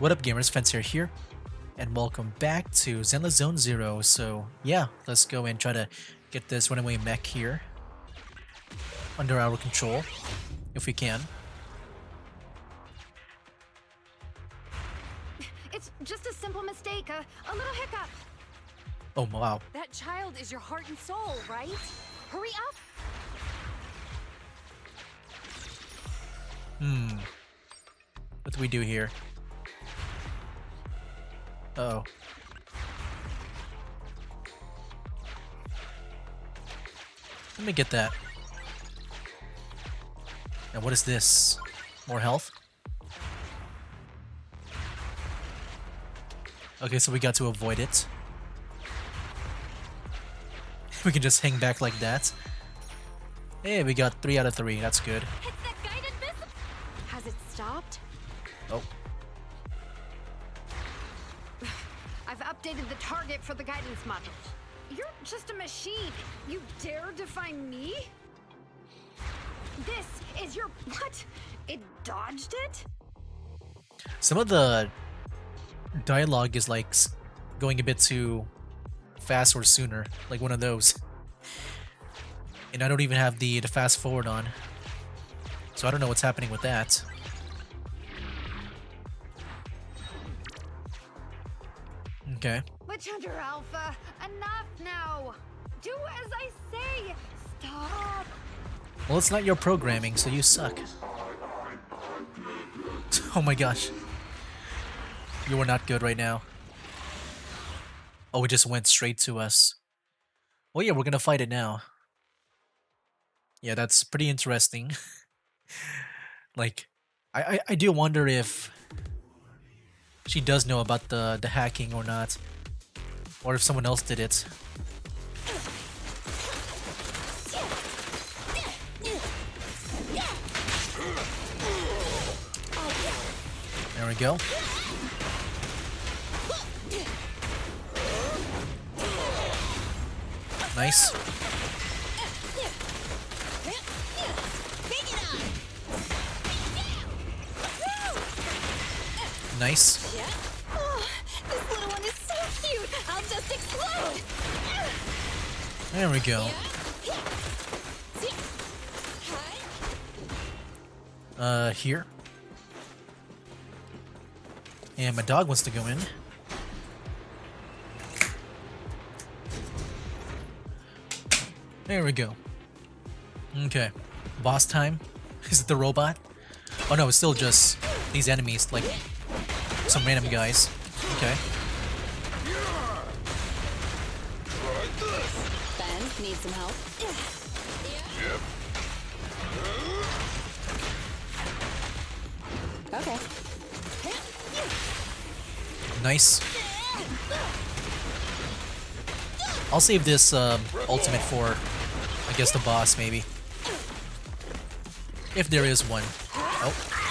What up gamers, Fence here, and welcome back to Zenless Zone 0. So yeah, let's go and try to get this runaway mech here under our control, if we can. It's just a simple mistake, a little hiccup. Oh wow. That child is your heart and soul, right? Hurry up! What do we do here? Uh-oh. Let me get that. Now what is this? More health? Okay, so we got to avoid it. We can just hang back like that. Hey, we got 3 out of 3. That's good. It's that guided missile! Has it stopped? Oh. I've updated the target for the guidance module. You're just a machine. You dare defy me? This is your... What? It dodged it? Some of the dialogue is like going a bit too fast or sooner, like one of those. And I don't even have the fast forward on, so I don't know what's happening with that. Okay. Witch Hunter Alpha, enough now. Do as I say. Stop. Well, it's not your programming, so you suck. Oh my gosh. You are not good right now. Oh, it just went straight to us. Oh yeah, we're gonna fight it now. Yeah, that's pretty interesting. Like, I do wonder if she does know about the hacking or not. Or if someone else did it. There we go. Nice. Nice. Oh, this little one is so cute. I'll just explode. There we go. Here. And my dog wants to go in. There we go. Okay. Boss time. Is it the robot? Oh no, it's still just these enemies, like some random guys. Okay. Ben, need some help? Okay. Nice. I'll save this ultimate for, I guess, the boss, maybe. If there is one.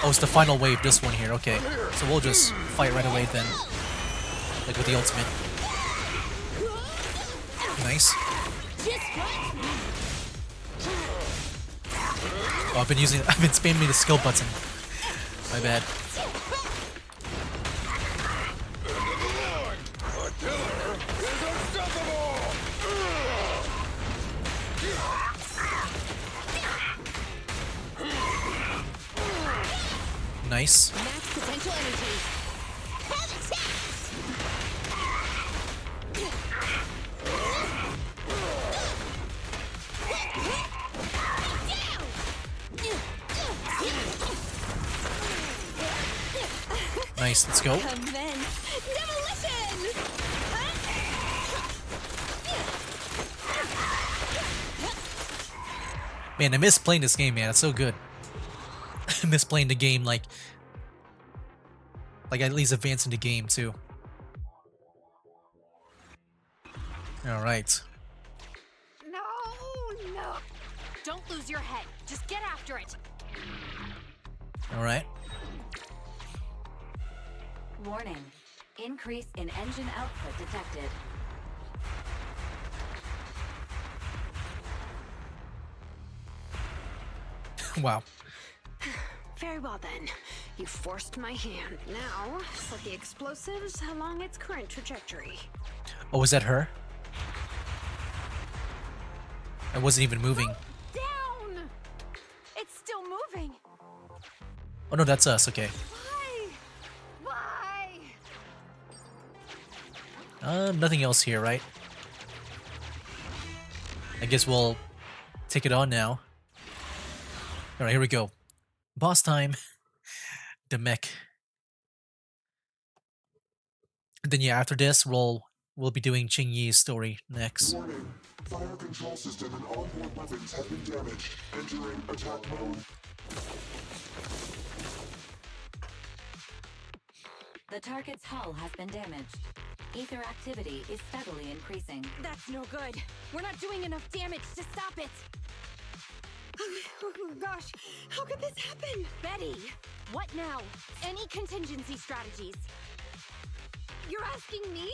Oh, it's the final wave, this one here. Okay, so we'll just fight right away then. Like with the ultimate. Nice. Oh, I've been spamming the skill button. My bad. Nice. Max potential energy. Nice, let's go. Demolition! Man, I miss playing this game, man. It's so good. I miss playing the game, like at least advancing the game too. All right. No. Don't lose your head. Just get after it. All right. Warning. Increase in engine output detected. Wow. Very well then. You forced my hand. Now, set the explosives along its current trajectory. Oh, was that her? I wasn't even moving. Down! It's still moving. Oh no, that's us. Okay. Why? Nothing else here, right? I guess we'll take it on now. All right, here we go. Boss time. The mech. And then yeah, after this, we'll be doing Ching Yi's story next. Warning. Fire control system and onboard weapons have been damaged. Entering attack mode. The target's hull has been damaged. Ether activity is steadily increasing. That's no good. We're not doing enough damage to stop it. Oh gosh, how could this happen? Betty, what now? Any contingency strategies? You're asking me?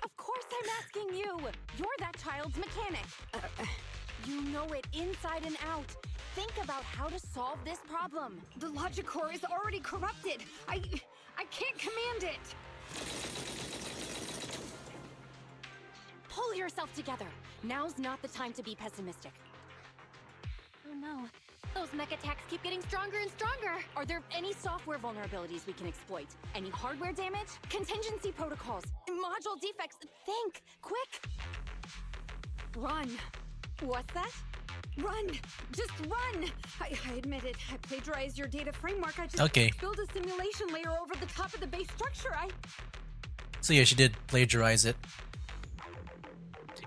Of course I'm asking you. You're that child's mechanic. You know it inside and out. Think about how to solve this problem. The logic core is already corrupted. I can't command it. Pull yourself together. Now's not the time to be pessimistic. Oh no. Those mech attacks keep getting stronger and stronger. Are there any software vulnerabilities we can exploit? Any hardware damage? Contingency protocols? Module defects? Think! Quick! Run. What's that? Run! Just run! I admit it. I plagiarized your data framework. I just Okay. built a simulation layer over the top of the base structure. So yeah, she did plagiarize it.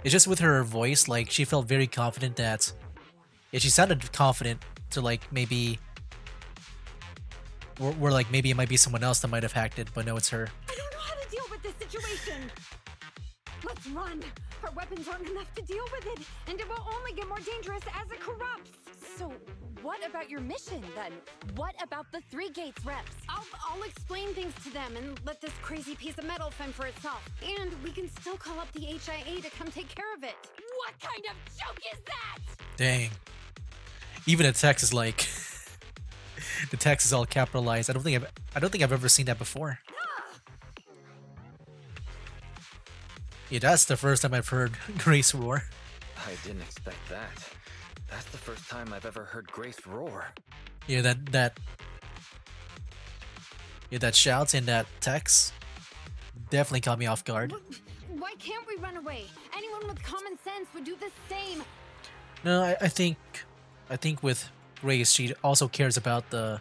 It's just with her voice, like she felt very confident that. Yeah, she sounded confident to like maybe. We're like maybe it might be someone else that might have hacked it, but no, it's her. I don't know how to deal with this situation. Let's run. Our weapons aren't enough to deal with it, and it will only get more dangerous as it corrupts. So, what about your mission, then? What about the 3 gates reps? I'll explain things to them and let this crazy piece of metal fend for itself. And we can still call up the HIA to come take care of it. What kind of joke is that? Dang. Even the text is like. The text is all capitalized. I don't think I've ever seen that before. Yeah, that's the first time I've heard Grace roar. I didn't expect that. That's the first time I've ever heard Grace roar. Yeah, that shouts and that text definitely caught me off guard. Why can't we run away? Anyone with common sense would do the same. No, I think with Grace, she also cares about the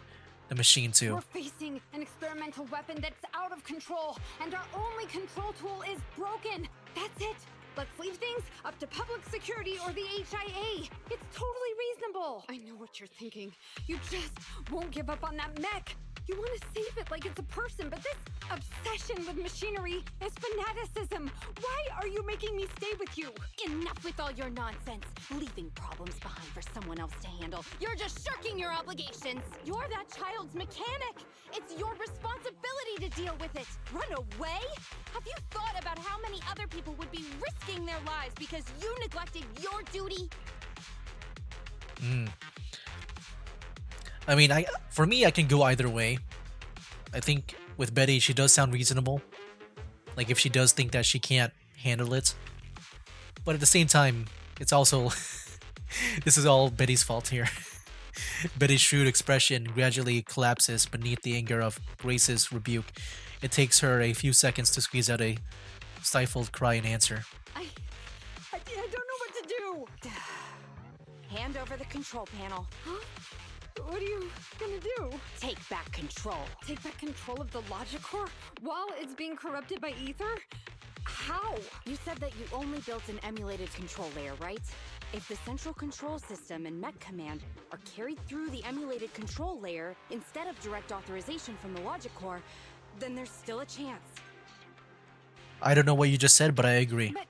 machine too. We're facing an experimental weapon that's out of control, and our only control tool is broken. That's it. Let's leave things up to public security or the HIA. It's totally reasonable. I know what you're thinking. You just won't give up on that mech. You want to save it like it's a person, but this obsession with machinery is fanaticism. Why are you making me stay with you? Enough with all your nonsense. Leaving problems behind for someone else to handle. You're just shirking your obligations. You're that child's mechanic. It's your responsibility to deal with it. Run away? Have you thought about how many other people would be risking their lives because you neglected your duty? I mean, for me, I can go either way. I think with Betty, she does sound reasonable. Like if she does think that she can't handle it. But at the same time, it's also this is all Betty's fault here. Betty's shrewd expression gradually collapses beneath the anger of Grace's rebuke. It takes her a few seconds to squeeze out a stifled cry and answer. I don't know what to do. Hand over the control panel. Huh? What are you gonna do? Take back control. Take back control of the logic core while it's being corrupted by ether? How? You said that you only built an emulated control layer, right? If the central control system and mech command are carried through the emulated control layer instead of direct authorization from the logic core, then there's still a chance. I don't know what you just said, but I agree. But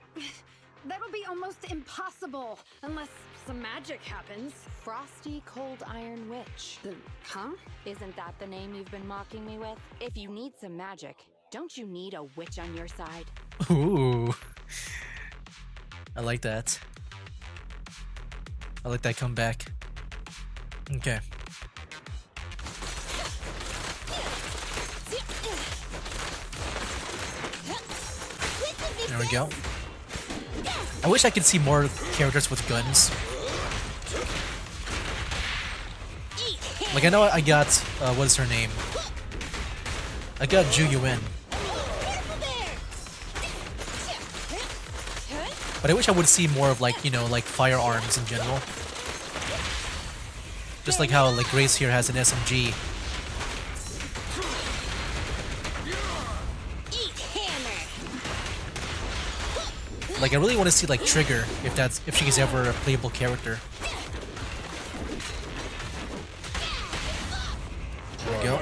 that'll be almost impossible unless some magic happens. Frosty Cold Iron Witch. Huh? Isn't that the name you've been mocking me with? If you need some magic, don't you need a witch on your side? Ooh. I like that. I like that comeback. Okay. There we go. I wish I could see more characters with guns. Like, I know I got, what is her name? I got Ju Yuen. But I wish I would see more of, like, you know, like firearms in general. Just like how, like, Grace here has an SMG. Like, I really want to see, like, Trigger, if she's ever a playable character. There we go.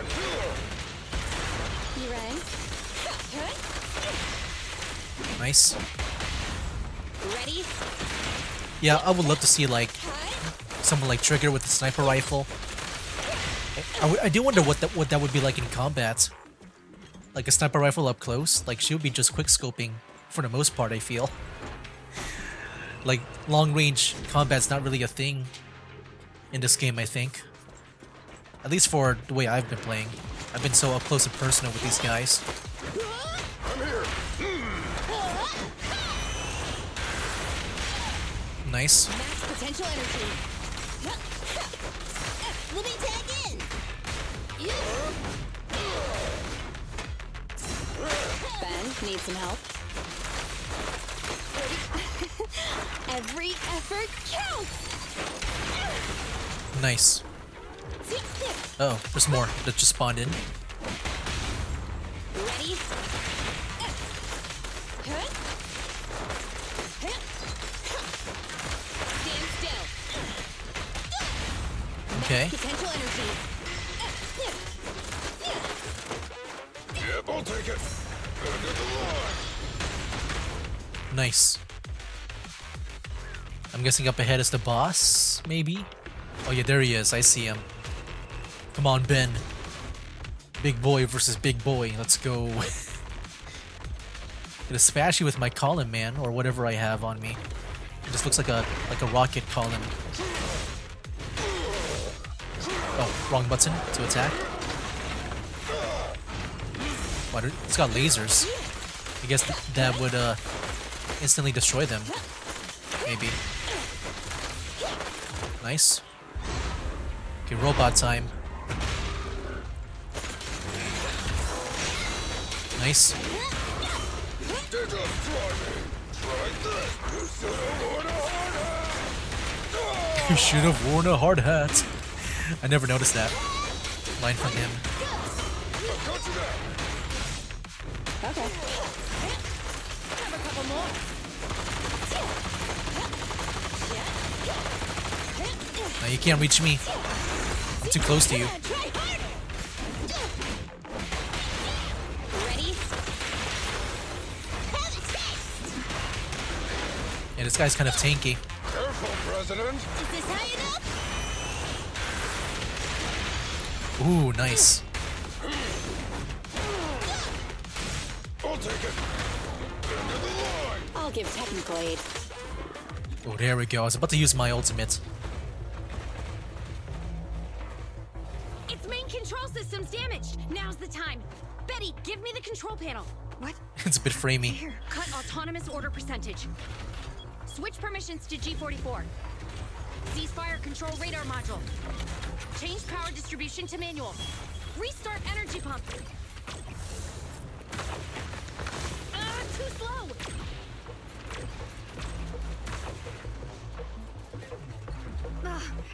You ready? Nice. Ready? Yeah, I would love to see, like, someone like Trigger with the sniper rifle. I do wonder what that would be like in combat. Like a sniper rifle up close. Like, she would be just quick scoping for the most part, I feel. Like, long range combat's not really a thing in this game, I think. At least for the way I've been playing. I've been so up close and personal with these guys. Nice. Max potential energy. Let me tag in. Ben, need some help? Every effort counts. Nice. Oh, there's more that just spawned in. Ready? Stand still. Okay. Potential energy. Yep, I'll take it. End of the line. Nice. I'm guessing up ahead is the boss, maybe? Oh yeah, there he is. I see him. Come on, Ben. Big boy versus big boy. Let's go. Gonna smash you with my column, man, or whatever I have on me. It just looks like a rocket column. Oh, wrong button to attack. What? It's got lasers. I guess that would instantly destroy them. Maybe. Nice. Okay, robot time. Nice. You should have worn a hard hat. I never noticed that line from him. Okay. Have a couple more. Now you can't reach me. I'm too close to you. Ready? Yeah, this guy's kind of tanky. Careful, President. Is this high enough? Ooh, nice. I'll take it. End of the line. I'll give technical aid. Oh, there we go. I was about to use my ultimate. Its main control system's damaged. Now's the time. Betty, give me the control panel. What? It's a bit framey. Here. Cut autonomous order percentage. Switch permissions to G44. Ceasefire control radar module. Change power distribution to manual. Restart energy pump. Too slow.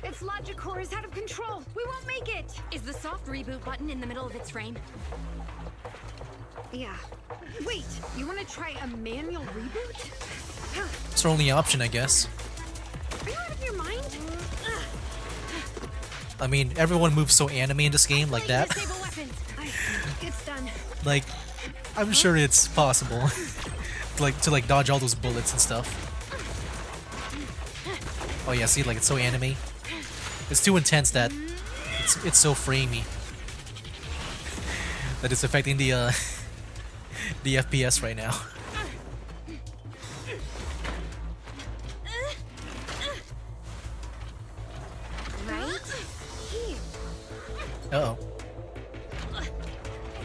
Its logic core is out of control. We won't make it. Is the soft reboot button in the middle of its frame? Yeah. Wait, you want to try a manual reboot? It's our only option, I guess. Are you out of your mind? I mean, everyone moves so anime in this game like that. Disable weapons. It's done. Like, I'm sure it's possible. to dodge all those bullets and stuff. Oh yeah, see, like, it's so anime. It's too intense that it's so framey that it's affecting the the FPS right now. Right? Uh-oh.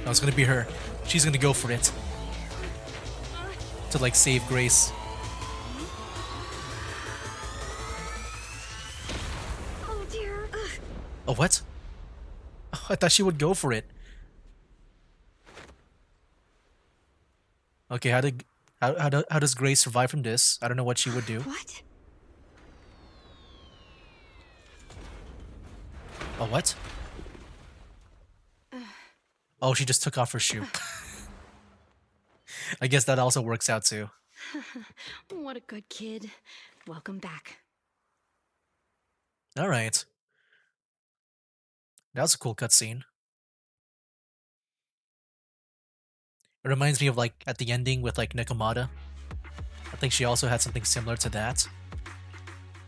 No, it's gonna be her. She's gonna go for it. to like save Grace. Oh dear. Ugh. Oh, what? Oh, I thought she would go for it. Okay, how does Grace survive from this? I don't know what she would do. What? Oh, what? Oh, she just took off her shoe. I guess that also works out too. What a good kid. Welcome back. All right, that was a cool cutscene. It reminds me of like at the ending with like Nekomata. I think she also had something similar to that.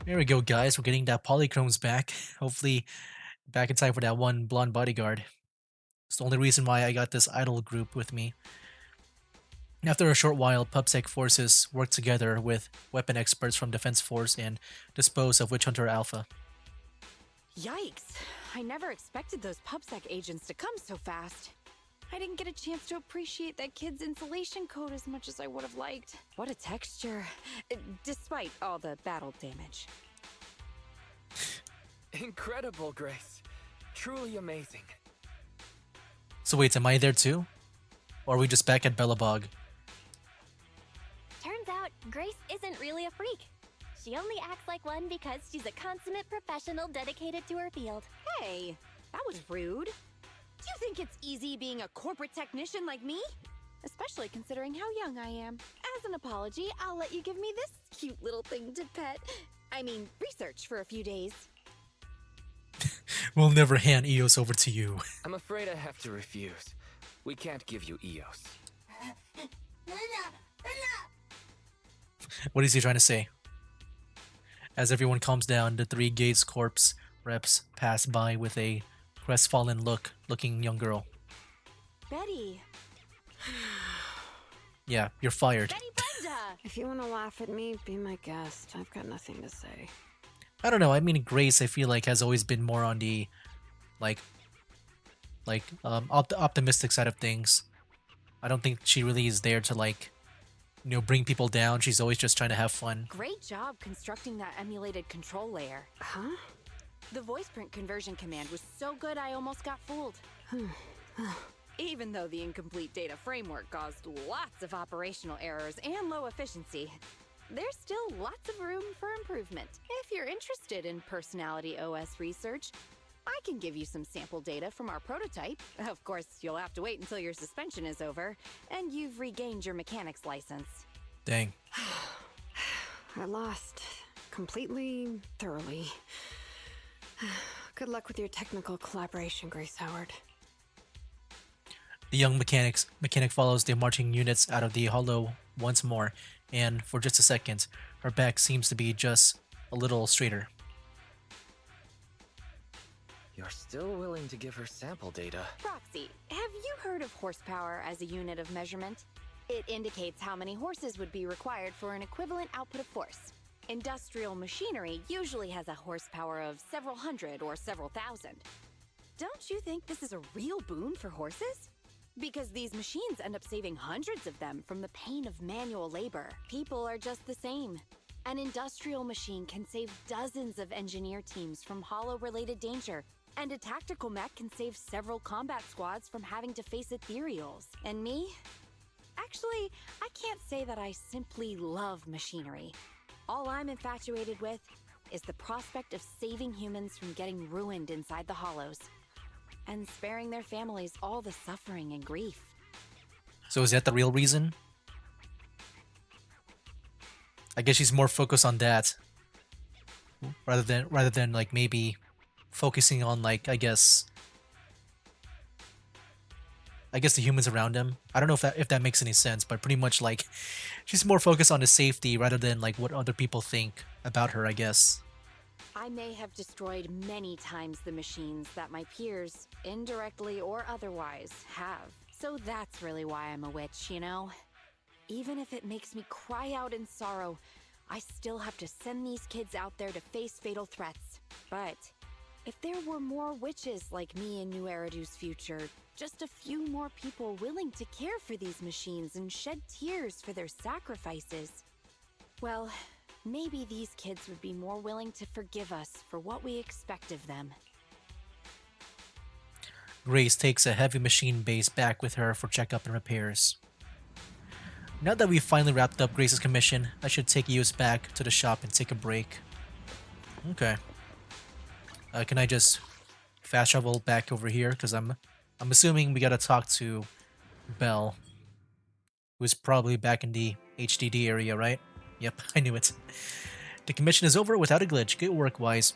There we go, guys. We're getting that polychromes back. Hopefully, back in time for that one blonde bodyguard. It's the only reason why I got this idol group with me. After a short while, PubSec forces worked together with weapon experts from Defense Force and dispose of Witch Hunter Alpha. Yikes! I never expected those PubSec agents to come so fast. I didn't get a chance to appreciate that kid's insulation coat as much as I would have liked. What a texture, despite all the battle damage. Incredible, Grace. Truly amazing. So wait, am I there too? Or are we just back at Belobog? Turns out, Grace isn't really a freak. She only acts like one because she's a consummate professional dedicated to her field. Hey, that was rude. Do you think it's easy being a corporate technician like me? Especially considering how young I am. As an apology, I'll let you give me this cute little thing to pet. I mean, research for a few days. We'll never hand EOS over to you. I'm afraid I have to refuse. We can't give you EOS. What is he trying to say? As everyone calms down, the three Gates Corps reps pass by with a crestfallen looking young girl. Betty. Yeah, you're fired. Betty Brenda! If you want to laugh at me, be my guest. I've got nothing to say. I don't know. I mean, Grace, I feel like has always been more on the, optimistic side of things. I don't think she really is there to like, bring people down. She's always just trying to have fun. Great job constructing that emulated control layer. Huh? The voice print conversion command was so good I almost got fooled. Even though the incomplete data framework caused lots of operational errors and low efficiency, there's still lots of room for improvement. If you're interested in Personality OS research, I can give you some sample data from our prototype. Of course, you'll have to wait until your suspension is over and you've regained your mechanics license. Dang. I lost. Completely, thoroughly. Good luck with your technical collaboration, Grace Howard. The young mechanic follows the marching units out of the hollow once more, and for just a second, her back seems to be just a little straighter. You're still willing to give her sample data. Roxy, have you heard of horsepower as a unit of measurement? It indicates how many horses would be required for an equivalent output of force. Industrial machinery usually has a horsepower of several hundred or several thousand. Don't you think this is a real boon for horses? Because these machines end up saving hundreds of them from the pain of manual labor. People are just the same. An industrial machine can save dozens of engineer teams from hollow-related danger, and a tactical mech can save several combat squads from having to face ethereals. And me? Actually, I can't say that I simply love machinery. All I'm infatuated with is the prospect of saving humans from getting ruined inside the hollows, and sparing their families all the suffering and grief. So is that the real reason? I guess she's more focused on that rather than like maybe focusing on like I guess the humans around him. I don't know if that makes any sense, but pretty much like she's more focused on the safety rather than like what other people think about her, I guess. I may have destroyed many times the machines that my peers, indirectly or otherwise, have. So that's really why I'm a witch, you know? Even if it makes me cry out in sorrow, I still have to send these kids out there to face fatal threats. But if there were more witches like me in New Eridu's future, Just a few more people willing to care for these machines and shed tears for their sacrifices. Well, maybe these kids would be more willing to forgive us for what we expect of them. Grace takes a heavy machine base back with her for checkup and repairs. Now that we've finally wrapped up Grace's commission, I should take Yus back to the shop and take a break. Okay. Can I just fast travel back over here? Because I'm assuming we gotta talk to Belle, who's probably back in the HDD area, right? Yep, I knew it. The commission is over without a glitch. Good work, Wise.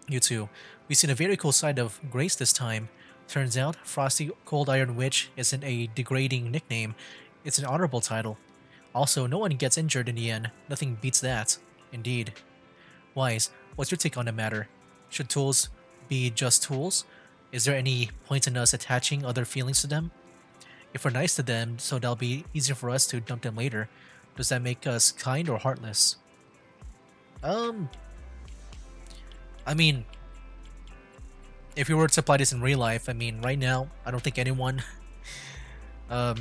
You too. We've seen a very cool side of Grace this time. Turns out, Frosty Cold Iron Witch isn't a degrading nickname. It's an honorable title. Also, no one gets injured in the end. Nothing beats that. Indeed. Wise, what's your take on the matter? Should tools be just tools? Is there any point in us attaching other feelings to them? If we're nice to them, so that'll be easier for us to dump them later, does that make us kind or heartless? I mean, if we were to apply this in real life, I mean, right now, I don't think anyone, I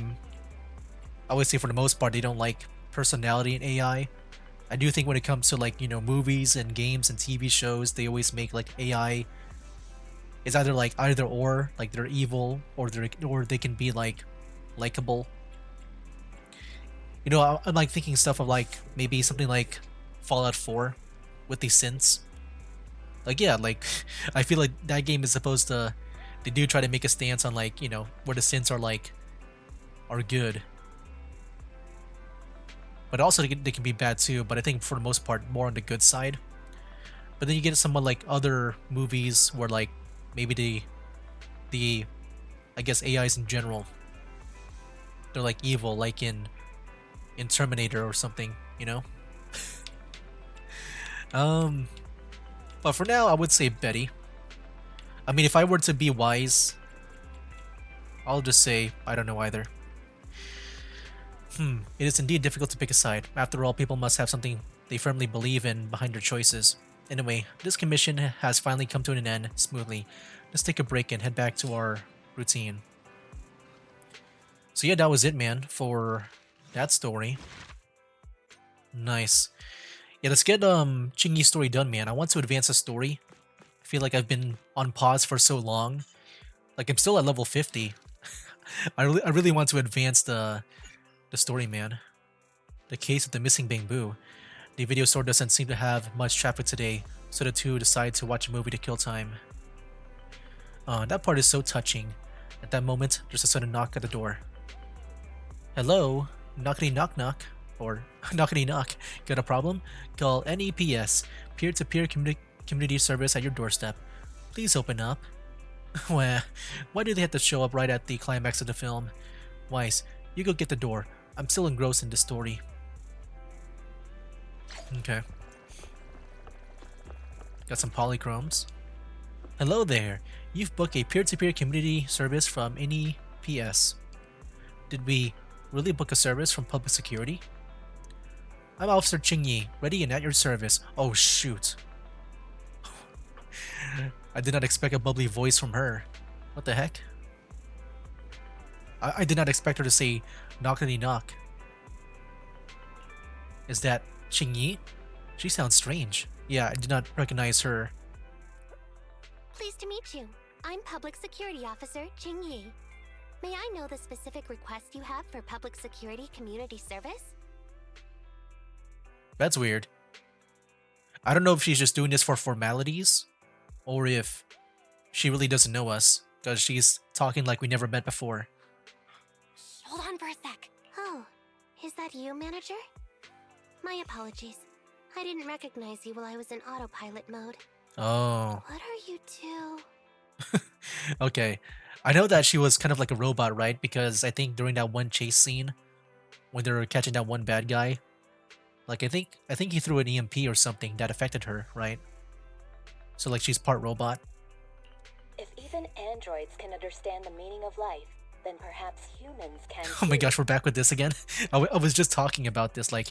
would say for the most part, they don't like personality in AI. I do think when it comes to like, you know, movies and games and TV shows, they always make like AI is either like either or, like they're evil or they can be like likable. You know, I'm like thinking stuff of like maybe something like Fallout 4 with the synths. Like yeah, like I feel like that game is supposed to, they do try to make a stance on like, you know, where the synths are like are good. But also they can be bad too, but I think for the most part more on the good side. But then you get someone like other movies where like maybe the I guess AIs in general, they're like evil, like in Terminator or something, you know? But for now I would say Betty. I mean, if I were to be Wise, I'll just say I don't know either. It is indeed difficult to pick a side. After all, people must have something they firmly believe in behind their choices. Anyway, this commission has finally come to an end smoothly. Let's take a break and head back to our routine. So yeah, that was it, man, for that story. Nice. Yeah, let's get Chingy's story done, man. I want to advance the story. I feel like I've been on pause for so long. Like I'm still at level 50. I really want to advance the story, man. The case of the missing bamboo. The video store doesn't seem to have much traffic today, so the two decide to watch a movie to kill time. That part is so touching. At that moment, there's a sudden knock at the door. Hello? Knockity knock knock. Or knockity knock. Got a problem? Call NEPS, peer-to-peer community service at your doorstep. Please open up. Well, why do they have to show up right at the climax of the film? Weiss, you go get the door. I'm still engrossed in the story. Okay. Got some polychromes. Hello there. You've booked a peer-to-peer community service from NEPS. Did we really book a service from public security? I'm Officer Chingyi, ready and at your service. Oh shoot. I did not expect a bubbly voice from her. What the heck? I did not expect her to say knockity knock. Is that Chingyi? She sounds strange. Yeah, I did not recognize her. Pleased to meet you. I'm Public Security Officer Ching Yi. May I know the specific request you have for public security community service? That's weird. I don't know if she's just doing this for formalities, or if she really doesn't know us, because she's talking like we never met before. Hold on for a sec. Oh, is that you, manager? My apologies. I didn't recognize you while I was in autopilot mode. Oh. What are you two? Okay. I know that she was kind of like a robot, right? Because I think during that one chase scene, when they were catching that one bad guy, like I think he threw an EMP or something that affected her, right? So like she's part robot. If even androids can understand the meaning of life, then perhaps humans can. Oh my too. gosh, we're back with this again. I was just talking about this, like,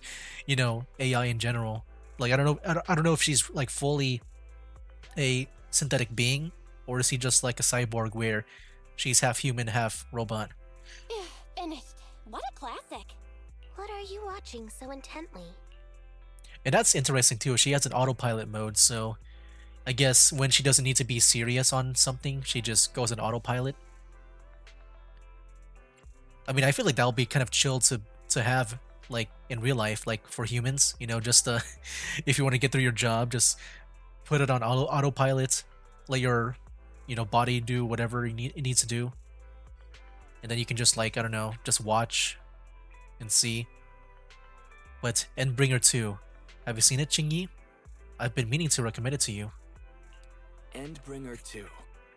you know, AI in general. Like I don't know if she's like fully a synthetic being, or is he just like a cyborg where She's half human, half robot. Finished. What a classic. What are you watching so intently? And that's interesting too. She has an autopilot mode, so I guess when she doesn't need to be serious on something, she just goes in autopilot. I mean, I feel like that'll be kind of chill to have like in real life, like for humans, you know, just if you want to get through your job, just put it on autopilot, let your body do whatever it needs to do, and then you can just like I don't know, just watch and see. But Endbringer 2, have you seen it, Chingy? I've been meaning to recommend it to you. Endbringer 2.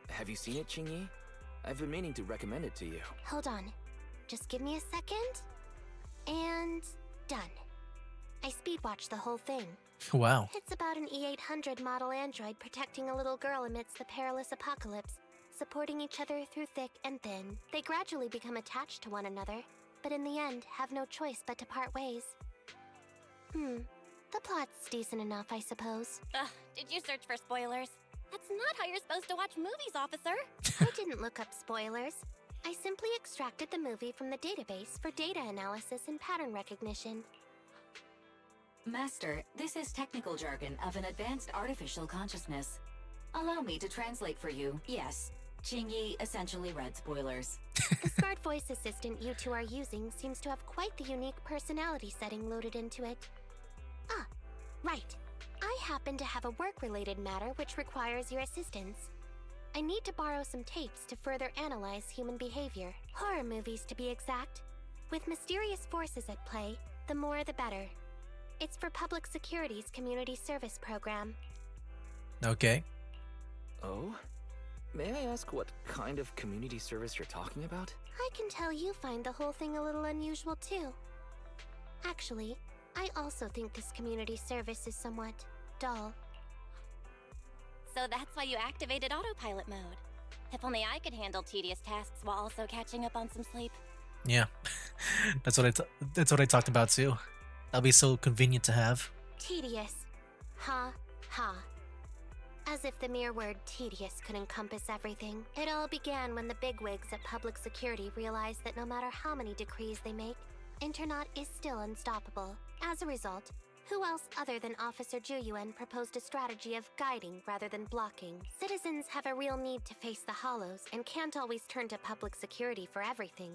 Have you seen it, Qingyi? I've been meaning to recommend it to you. Hold on. Just give me a second. And done. I speed watched the whole thing. Wow. It's about an E800 model android protecting a little girl amidst the perilous apocalypse, supporting each other through thick and thin. They gradually become attached to one another, but in the end have no choice but to part ways. The plot's decent enough, I suppose. Did you search for spoilers? That's not how you're supposed to watch movies, officer. I didn't look up spoilers. I simply extracted the movie from the database for data analysis and pattern recognition. Master, this is technical jargon of an advanced artificial consciousness. Allow me to translate for you. Yes, Qingyi essentially read spoilers. The smart voice assistant you two are using seems to have quite the unique personality setting loaded into it. Ah, right. I happen to have a work-related matter which requires your assistance. I need to borrow some tapes to further analyze human behavior. Horror movies, to be exact. With mysterious forces at play, the more the better. It's for Public Security's community service program. Okay. Oh? May I ask what kind of community service you're talking about? I can tell you find the whole thing a little unusual too. Actually, I also think this community service is somewhat dull. So that's why you activated autopilot mode. If only I could handle tedious tasks while also catching up on some sleep. Yeah. that's what I talked about too. That'll be so convenient to have. Tedious. Ha ha. As if the mere word tedious could encompass everything. It all began when the bigwigs at Public Security realized that no matter how many decrees they make, Internet is still unstoppable. As a result, who else other than Officer Juyuan proposed a strategy of guiding rather than blocking? Citizens have a real need to face the hollows and can't always turn to Public Security for everything.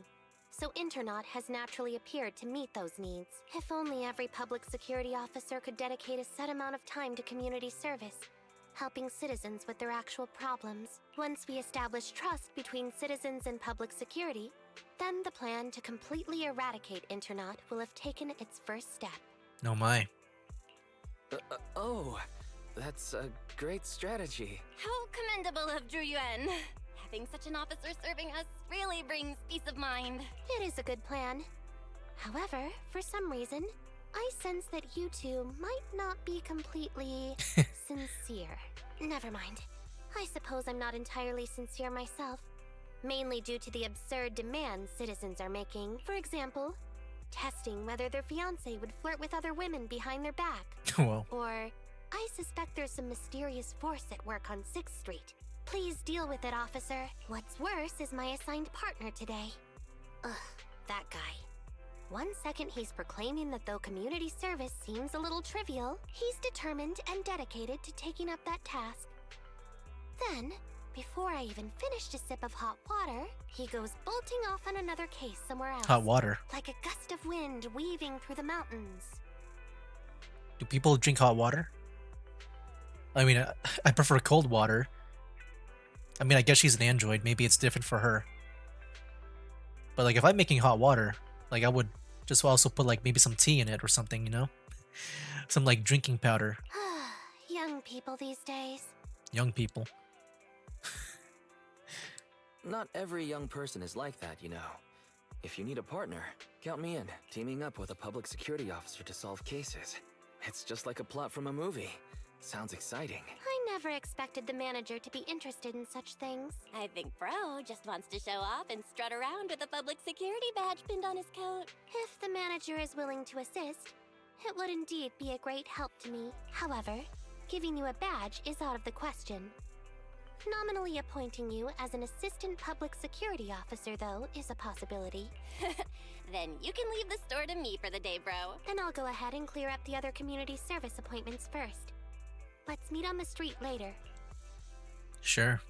So Internet has naturally appeared to meet those needs. If only every Public Security officer could dedicate a set amount of time to community service, helping citizens with their actual problems. Once we establish trust between citizens and Public Security, then the plan to completely eradicate Internet will have taken its first step. Oh my. Oh, that's a great strategy. How commendable of Zhu Yuan. Having such an officer serving us really brings peace of mind. It is a good plan. However, for some reason, I sense that you two might not be completely sincere. Never mind. I suppose I'm not entirely sincere myself. Mainly due to the absurd demands citizens are making. For example, testing whether their fiancé would flirt with other women behind their back. Well. Or, I suspect there's some mysterious force at work on 6th Street. Please deal with it, officer. What's worse is my assigned partner today. Ugh, that guy. One second he's proclaiming that though community service seems a little trivial, he's determined and dedicated to taking up that task. Then, before I even finished a sip of hot water, he goes bolting off on another case somewhere else. Hot water. Like a gust of wind weaving through the mountains. Do people drink hot water? I mean, I prefer cold water. I mean, I guess she's an android. Maybe it's different for her. But like, if I'm making hot water, like I would just also put like maybe some tea in it or something, you know? Some like drinking powder. Young people these days. Young people. Not every young person is like that, you know. If you need a partner, count me in, teaming up with a public security officer to solve cases. It's just like a plot from a movie. Sounds exciting. I never expected the manager to be interested in such things. I think Bro just wants to show off and strut around with a public security badge pinned on his coat. If the manager is willing to assist, it would indeed be a great help to me. However, giving you a badge is out of the question. Nominally appointing you as an assistant public security officer, though, is a possibility. Then you can leave the store to me for the day, bro. Then I'll go ahead and clear up the other community service appointments first. Let's meet on the street later. Sure.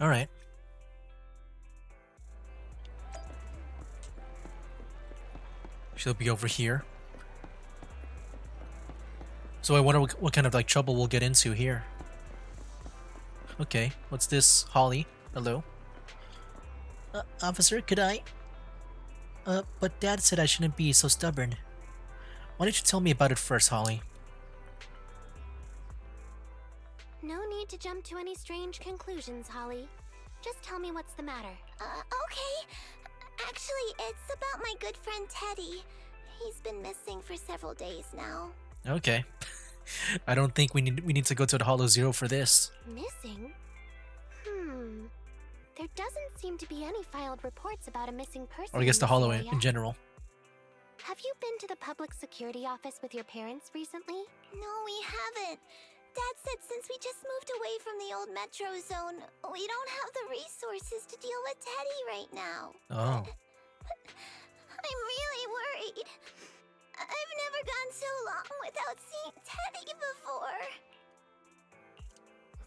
Alright. She'll be over here. So I wonder what kind of like trouble we'll get into here. Okay, what's this? Holly? Hello? Officer, could I? But Dad said I shouldn't be so stubborn. Why don't you tell me about it first, Holly? No need to jump to any strange conclusions, Holly. Just tell me what's the matter. Okay. Actually, it's about my good friend Teddy. He's been missing for several days now. Okay. I don't think we need to go to the Hollow Zero for this. Missing? There doesn't seem to be any filed reports about a missing person. Or I guess in the this Hollow area. in general. Have you been to the public security office with your parents recently? No, we haven't. Dad said since we just moved away from the old metro zone, we don't have the resources to deal with Teddy right now. Oh. I'm really worried. I've never gone so long without seeing Teddy before.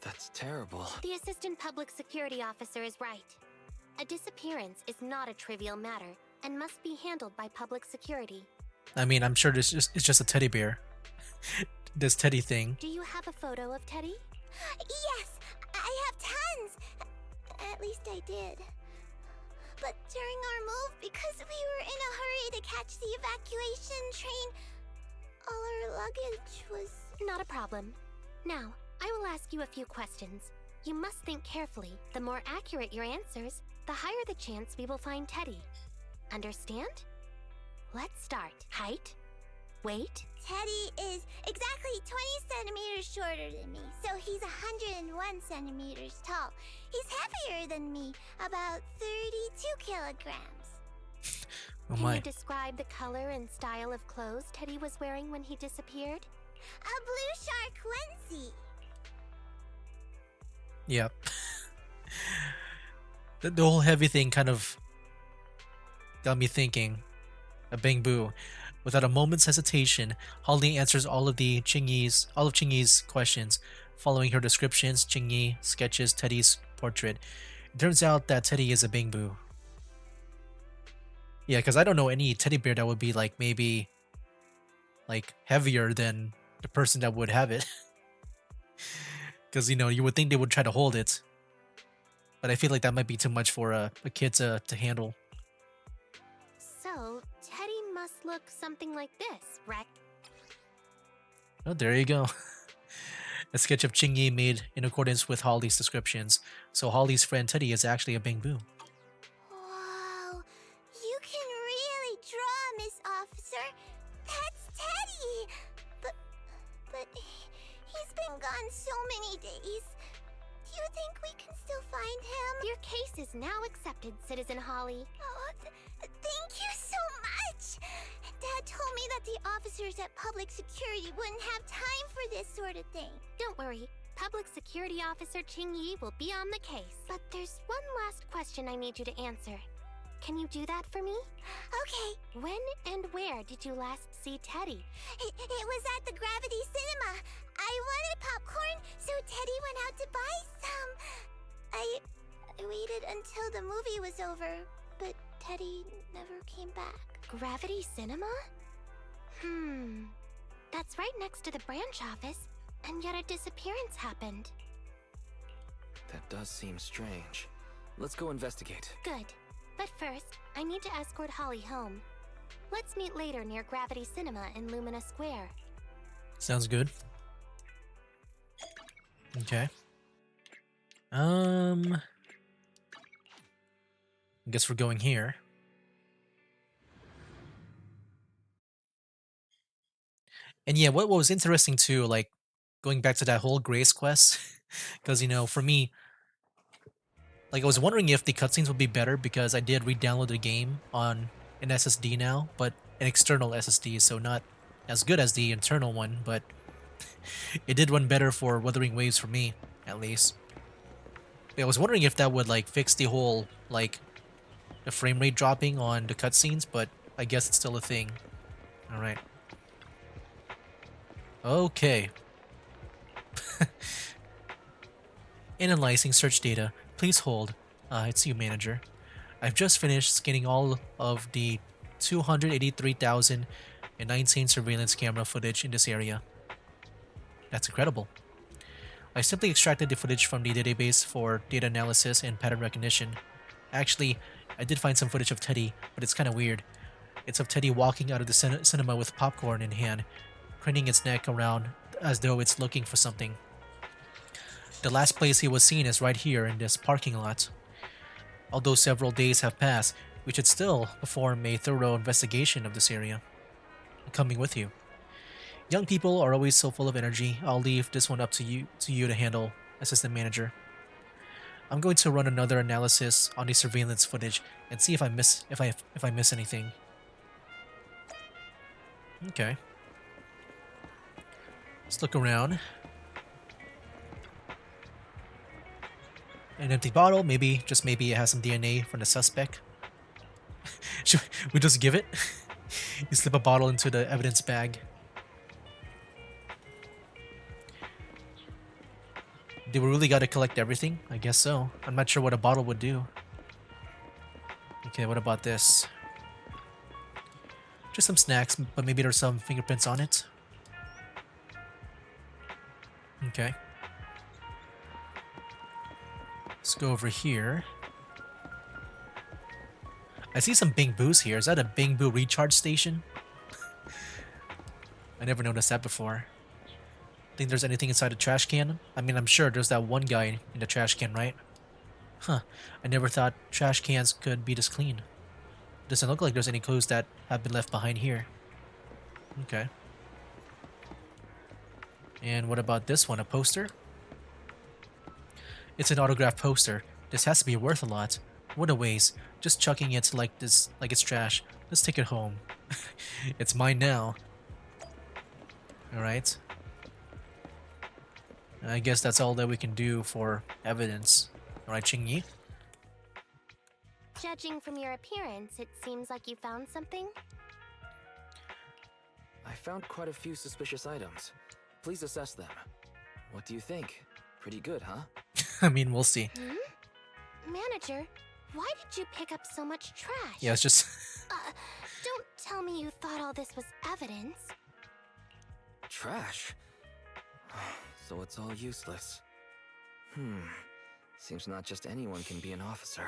That's terrible. The assistant public security officer is right. A disappearance is not a trivial matter and must be handled by public security. I mean, I'm sure it's just a teddy bear. This Teddy thing. Do you have a photo of Teddy? Yes, I have tons. At least I did. But during our move, because we were in a hurry to catch the evacuation train, all our luggage was... Not a problem. Now, I will ask you a few questions. You must think carefully. The more accurate your answers, the higher the chance we will find Teddy. Understand? Let's start. Height? Weight? Teddy is exactly 20 centimeters shorter than me, so he's 101 centimeters tall. He's heavier than me, about 32 kilograms. Oh Can my. you describe the color and style of clothes Teddy was wearing when he disappeared? A blue shark onesie. Yep. The whole heavy thing kind of got me thinking. A Bang Boo. Without a moment's hesitation, Holly answers all of Chingy's questions. Following her descriptions, Chingy sketches Teddy's portrait. It turns out that Teddy is a Bang Boo. Yeah, because I don't know any teddy bear that would be like maybe like heavier than the person that would have it. Because you would think they would try to hold it, but I feel like that might be too much for a kid to handle. So, Teddy must look something like this, right? Oh, there you go. A sketch of Chingy made in accordance with Holly's descriptions. So Holly's friend Teddy is actually a Bang Boo. Whoa, you can really draw, Miss Officer. That's Teddy. But he's been gone so many days. Do you think we can still find him? Your case is now accepted, Citizen Holly. Oh, thank you so much. Dad told me that the officers at Public Security wouldn't have time for this sort of thing. Don't worry. Public Security Officer Ching Yi will be on the case. But there's one last question I need you to answer. Can you do that for me? Okay. When and where did you last see Teddy? It was at the Gravity Cinema. I wanted popcorn, so Teddy went out to buy some. I waited until the movie was over, but Teddy never came back. Gravity Cinema? That's right next to the branch office, and yet a disappearance happened. That does seem strange. Let's go investigate. Good. But first, I need to escort Holly home. Let's meet later near Gravity Cinema in Lumina Square. Sounds good. Okay. I guess we're going here. And yeah, what was interesting too, like going back to that whole Grace quest, because for me, like I was wondering if the cutscenes would be better because I did re-download the game on an SSD now, but an external SSD, so not as good as the internal one, but It did run better for Wuthering Waves for me, at least. Yeah, I was wondering if that would like fix the whole like the frame rate dropping on the cutscenes, but I guess it's still a thing. All right. Okay. Analyzing search data. Please hold. It's you, manager. I've just finished scanning all of the 283,019 surveillance camera footage in this area. That's incredible. I simply extracted the footage from the database for data analysis and pattern recognition. Actually, I did find some footage of Teddy, but it's kind of weird. It's of Teddy walking out of the cinema with popcorn in hand, craning its neck around as though it's looking for something. The last place he was seen is right here in this parking lot. Although several days have passed, we should still perform a thorough investigation of this area. I'm coming with you. Young people are always so full of energy. I'll leave this one up to you to handle, assistant manager. I'm going to run another analysis on the surveillance footage and see if I miss anything. Okay. Let's look around. An empty bottle, maybe, just maybe it has some DNA from the suspect. Should we just give it? You slip a bottle into the evidence bag. Do we really gotta collect everything? I guess so. I'm not sure what a bottle would do. Okay, what about this? Just some snacks, but maybe there's some fingerprints on it. Okay. Let's go over here. I see some Bing Boos here. Is that a Bing Boo recharge station? I never noticed that before. Think there's anything inside the trash can? I mean, I'm sure there's that one guy in the trash can, right? Huh. I never thought trash cans could be this clean. Doesn't look like there's any clues that have been left behind here. Okay. And what about this one? A poster? It's an autographed poster. This has to be worth a lot. What a waste. Just chucking it like this, like it's trash. Let's take it home. It's mine now. Alright. I guess that's all that we can do for evidence. Alright, Qingyi? Judging from your appearance, it seems like you found something? I found quite a few suspicious items. Please assess them. What do you think? Pretty good, huh? I mean, we'll see. Manager, why did you pick up so much trash? Yeah, it's just... Don't tell me you thought all this was evidence. Trash? So it's all useless. Seems not just anyone can be an officer.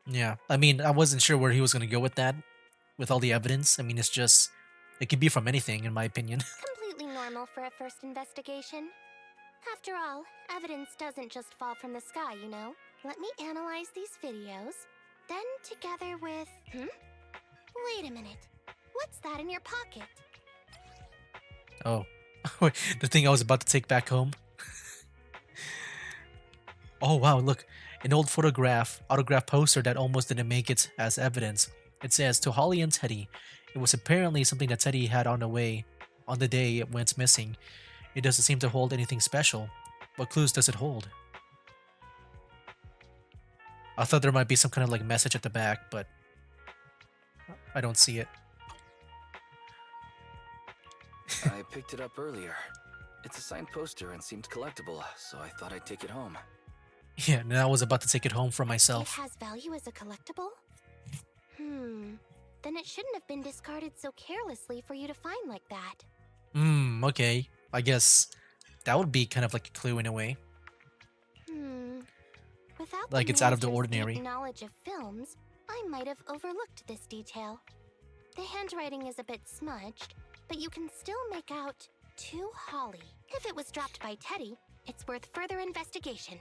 Yeah, I mean, I wasn't sure where he was going to go with that. With all the evidence. I mean, it's just... It could be from anything, in my opinion. Completely normal for a first investigation. After all, evidence doesn't just fall from the sky, you know? Let me analyze these videos. Then together with... Wait a minute. What's that in your pocket? Oh. The thing I was about to take back home. Oh, wow, look. An old autograph poster that almost didn't make it as evidence. It says, to Holly and Teddy. It was apparently something that Teddy had on the day it went missing. It doesn't seem to hold anything special. What clues does it hold? I thought there might be some kind of like message at the back, but I don't see it. I picked it up earlier. It's a signed poster and seemed collectible, so I thought I'd take it home. Yeah, now I was about to take it home for myself. It has value as a collectible? Then it shouldn't have been discarded so carelessly for you to find like that. Okay. I guess that would be kind of like a clue in a way. Without Like the it's out of the manager's ordinary. deep knowledge of films, I might have overlooked this detail. The handwriting is a bit smudged, but you can still make out to Holly. If it was dropped by Teddy, it's worth further investigation.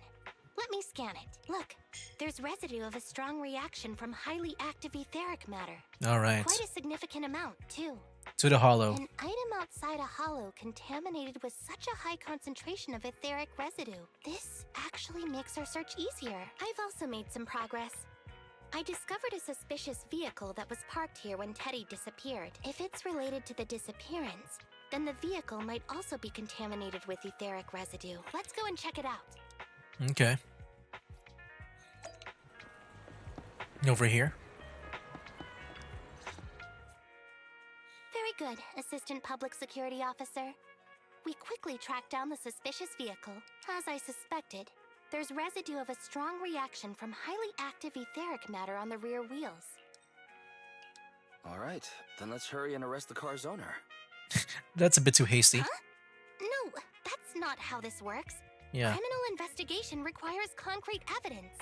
Let me scan it. Look, there's residue of a strong reaction from highly active etheric matter. Alright. Quite a significant amount, too. To the hollow. An item outside a hollow contaminated with such a high concentration of etheric residue. This actually makes our search easier. I've also made some progress. I discovered a suspicious vehicle that was parked here when Teddy disappeared. If it's related to the disappearance, then the vehicle might also be contaminated with etheric residue. Let's go and check it out. Okay. Over here. Very good, Assistant Public Security Officer. We quickly tracked down the suspicious vehicle. As I suspected, there's residue of a strong reaction from highly active etheric matter on the rear wheels. Alright, then let's hurry and arrest the car's owner. That's a bit too hasty. Huh? No, that's not how this works. Yeah. Criminal investigation requires concrete evidence.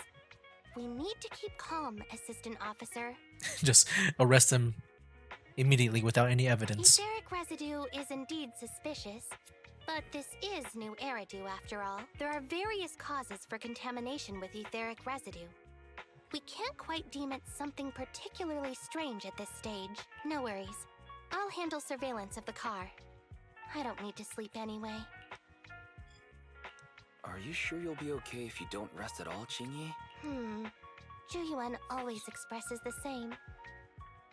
We need to keep calm, Assistant Officer. Just arrest him immediately without any evidence. Etheric residue is indeed suspicious, but this is new Eridu after all. There are various causes for contamination with etheric residue. We can't quite deem it something particularly strange at this stage. No worries. I'll handle surveillance of the car. I don't need to sleep anyway. Are you sure you'll be okay if you don't rest at all, Qingyi? Zhuyuan always expresses the same.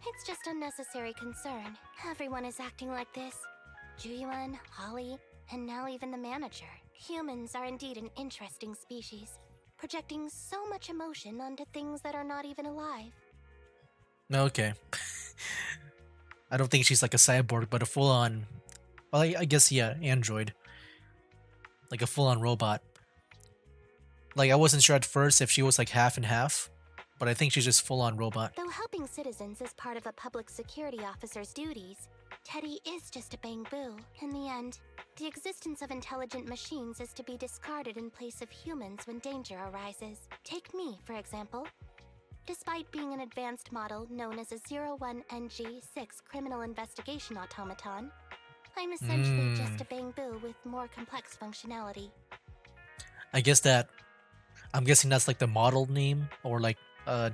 It's just unnecessary concern. Everyone is acting like this. Zhuyuan, Holly, and now even the manager. Humans are indeed an interesting species, projecting so much emotion onto things that are not even alive. Okay. I don't think she's like a cyborg, but a full-on... Well, I guess, yeah, android. Like a full-on robot. Like, I wasn't sure at first if she was like half and half, but I think she's just full-on robot. Though helping citizens is part of a public security officer's duties, Teddy is just a bamboo. In the end, the existence of intelligent machines is to be discarded in place of humans when danger arises. Take me, for example. Despite being an advanced model known as a 01NG6 criminal investigation automaton, I'm essentially just a bamboo with more complex functionality. I guess that... I'm guessing that's like the model name, or like I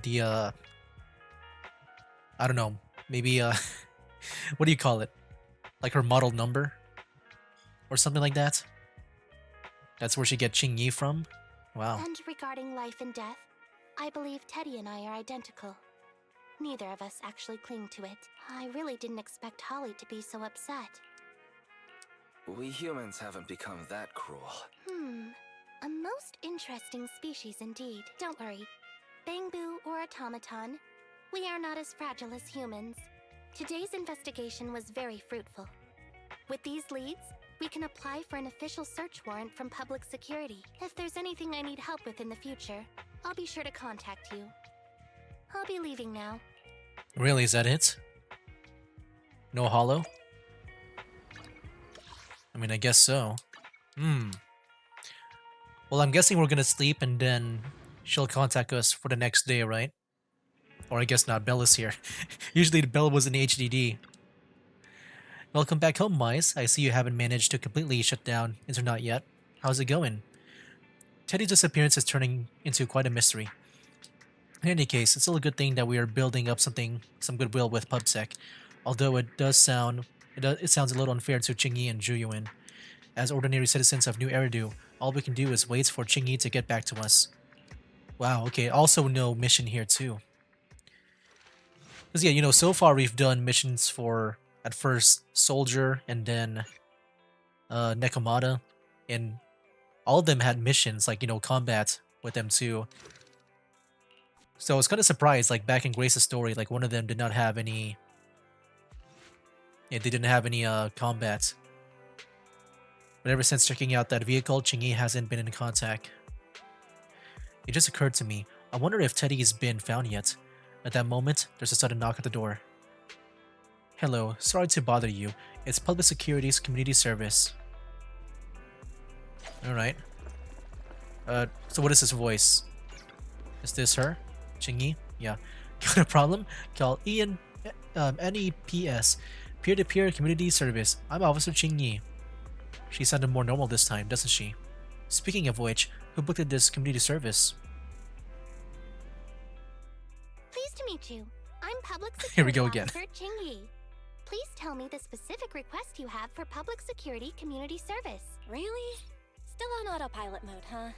don't know, maybe what do you call it? Like her model number? Or something like that? That's where she get Qingyi from? Wow. And regarding life and death, I believe Teddy and I are identical. Neither of us actually cling to it. I really didn't expect Holly to be so upset. We humans haven't become that cruel. A most interesting species indeed. Don't worry. Bamboo or automaton, we are not as fragile as humans. Today's investigation was very fruitful. With these leads, we can apply for an official search warrant from public security. If there's anything I need help with in the future, I'll be sure to contact you. I'll be leaving now. Really, is that it? No hollow? I mean, I guess so. Well, I'm guessing we're gonna sleep and then she'll contact us for the next day, right? Or I guess not, Bella's here. Usually the Bella was in HDD. Welcome back home, Mice. I see you haven't managed to completely shut down Internet yet. How's it going? Teddy's disappearance is turning into quite a mystery. In any case, it's still a good thing that we are building up some goodwill with PubSec. Although it sounds a little unfair to Qingyi and Zhuyuan. As ordinary citizens of New Eridu, all we can do is wait for Qingyi to get back to us. Wow, okay, also no mission here too. Because yeah, you know, so far we've done missions for, at first, Soldier, and then Nekomata, and all of them had missions, like, you know, combat with them too. So I was kind of surprised, like, back in Grace's story, like, one of them did not have any... Yeah, they didn't have any combat. But ever since checking out that vehicle, Qingyi hasn't been in contact. It just occurred to me, I wonder if Teddy's been found yet. At that moment, there's a sudden knock at the door. Hello, sorry to bother you. It's Public Security's community service. Alright. So what is this voice? Is this her? Qingyi? Yeah. Got a problem? Call NEPS. Peer-to-peer community service. I'm Officer Qingyi. She sounded more normal this time, doesn't she? Speaking of which, who booked this community service? Pleased to meet you. I'm Public Security Here we go again. Officer Qingyi. Please tell me the specific request you have for Public Security Community Service. Really? Still on autopilot mode, huh?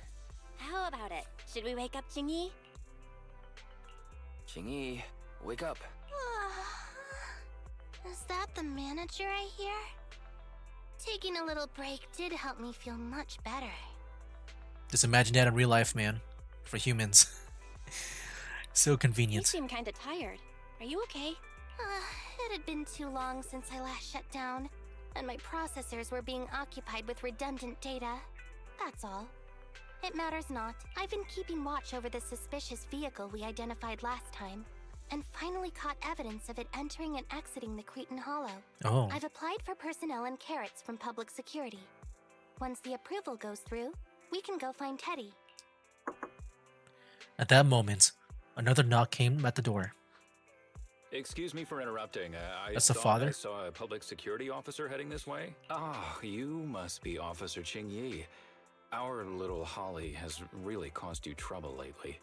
How about it? Should we wake up Qingyi? Qingyi, wake up. Is that the manager I hear? Taking a little break did help me feel much better. Just imagine that in real life, man. For humans. So You convenient. seem kinda tired. Are you okay? It had been too long since I last shut down, and my processors were being occupied with redundant data. That's all. It matters not. I've been keeping watch over the suspicious vehicle we identified last time, and finally caught evidence of it entering and exiting the Cretan Hollow. Oh. I've applied for personnel and carrots from public security. Once the approval goes through, we can go find Teddy. At that moment, another knock came at the door. Excuse me for interrupting. That's the thought father? I saw a public security officer heading this way. Ah, you must be Officer Ching Yi. Our little Holly has really caused you trouble lately.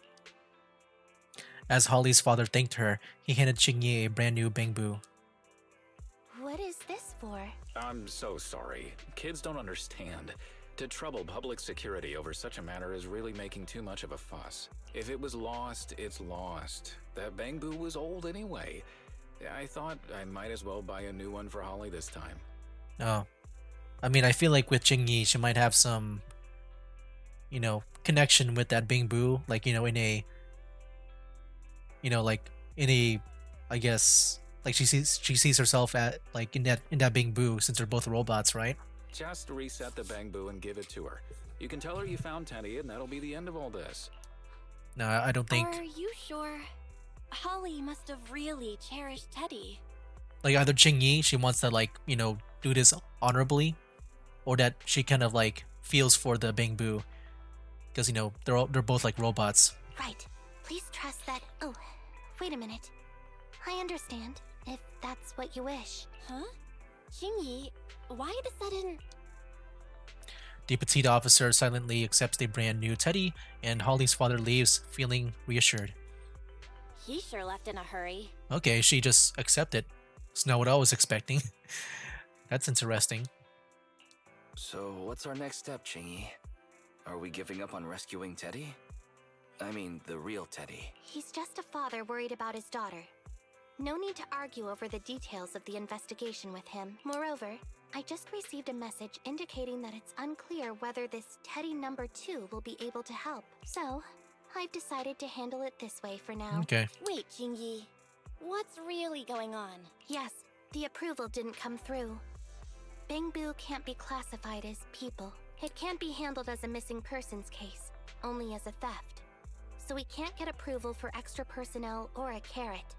As Holly's father thanked her, he handed Chingyi a brand new bamboo. What is this for? I'm so sorry. Kids don't understand. To trouble public security over such a matter is really making too much of a fuss. If it was lost, it's lost. That bamboo was old anyway. I thought I might as well buy a new one for Holly this time. Oh. I mean, I feel like with Chingyi, she might have some, connection with that bamboo. Like, I guess, like she sees herself at, like, in that bamboo, since they're both robots, right? Just reset the bamboo and give it to her. You can tell her you found Teddy, and that'll be the end of all this. No, I don't think. Are you sure? Holly must have really cherished Teddy. Like, either Chingyi, she wants to, like, do this honorably, or that she kind of, like, feels for the bamboo. Because, they're both, like, robots. Right. Please trust that. Oh, wait a minute. I understand, if that's what you wish. Huh? Jingyi, why the sudden... The petite officer silently accepts the brand new Teddy, and Holly's father leaves, feeling reassured. He sure left in a hurry. Okay, she just accepted. It's not what I was expecting. That's interesting. So, what's our next step, Chingy? Are we giving up on rescuing Teddy? I mean, the real Teddy. He's just a father worried about his daughter. No need to argue over the details of the investigation with him. Moreover, I just received a message indicating that it's unclear whether this Teddy number 2 will be able to help. So, I've decided to handle it this way for now. Okay. Wait, Jingyi. What's really going on? Yes, the approval didn't come through. Bangbu can't be classified as people. It can't be handled as a missing persons case, only as a theft. So we can't get approval for extra personnel or a carrot.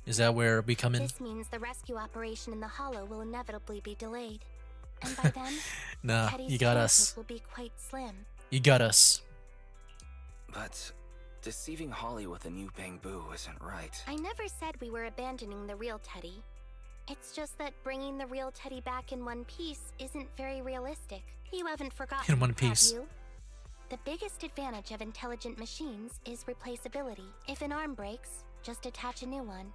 Is that where we come in? This means the rescue operation in the Hollow will inevitably be delayed. And by then, Nah, Teddy's you got chances us. will be quite slim. You got us. But deceiving Holly with a new bamboo isn't right. I never said we were abandoning the real Teddy. It's just that bringing the real Teddy back in one piece isn't very realistic. You haven't forgotten, In one piece. have you? The biggest advantage of intelligent machines is replaceability. If an arm breaks, just attach a new one.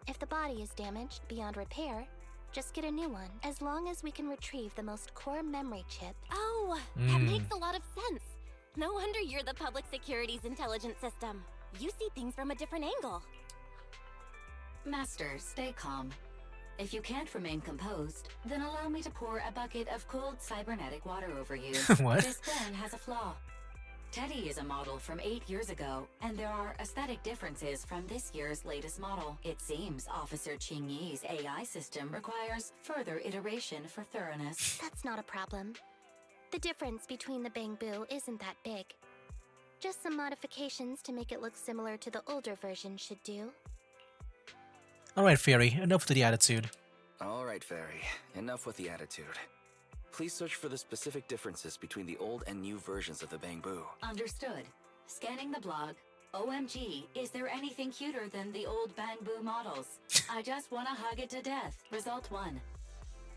If the body is damaged beyond repair, just get a new one. As long as we can retrieve the most core memory chip. Oh, that makes a lot of sense. No wonder you're the public security's intelligent system. You see things from a different angle. Master, stay calm. If you can't remain composed, then allow me to pour a bucket of cold cybernetic water over you. What? This plan has a flaw. Teddy is a model from 8 years ago, and there are aesthetic differences from this year's latest model. It seems Officer Ching Yi's AI system requires further iteration for thoroughness. That's not a problem. The difference between the Bangbu isn't that big. Just some modifications to make it look similar to the older version should do. Alright, Fairy, enough with the attitude. Alright, Fairy. Enough with the attitude. Please search for the specific differences between the old and new versions of the bamboo. Understood. Scanning the blog. OMG, is there anything cuter than the old bamboo models? I just want to hug it to death. Result 1.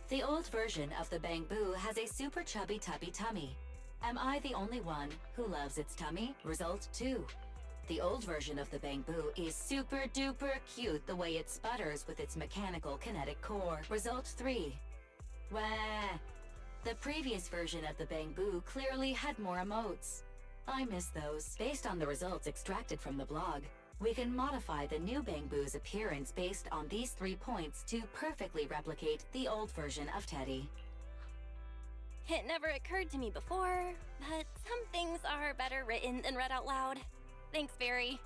The old version of the bamboo has a super chubby tubby tummy. Am I the only one who loves its tummy? Result 2. The old version of the bamboo is super duper cute the way it sputters with its mechanical kinetic core. Result 3. Wah. The previous version of the bamboo clearly had more emotes. I miss those. Based on the results extracted from the blog, we can modify the new bamboo's appearance based on these 3 points to perfectly replicate the old version of Teddy. It never occurred to me before, but some things are better written than read out loud. Thanks, Barry.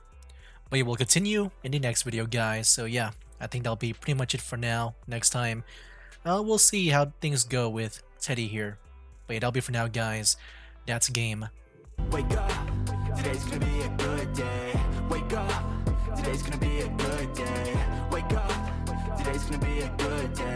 But yeah, we'll continue in the next video, guys. So yeah, I think that'll be pretty much it for now. Next time, we'll see how things go with Teddy here. But yeah, that'll be for now, guys. That's game. Wake up, today's gonna be a good day. Wake up, today's gonna be a good day. Wake up, today's gonna be a good day.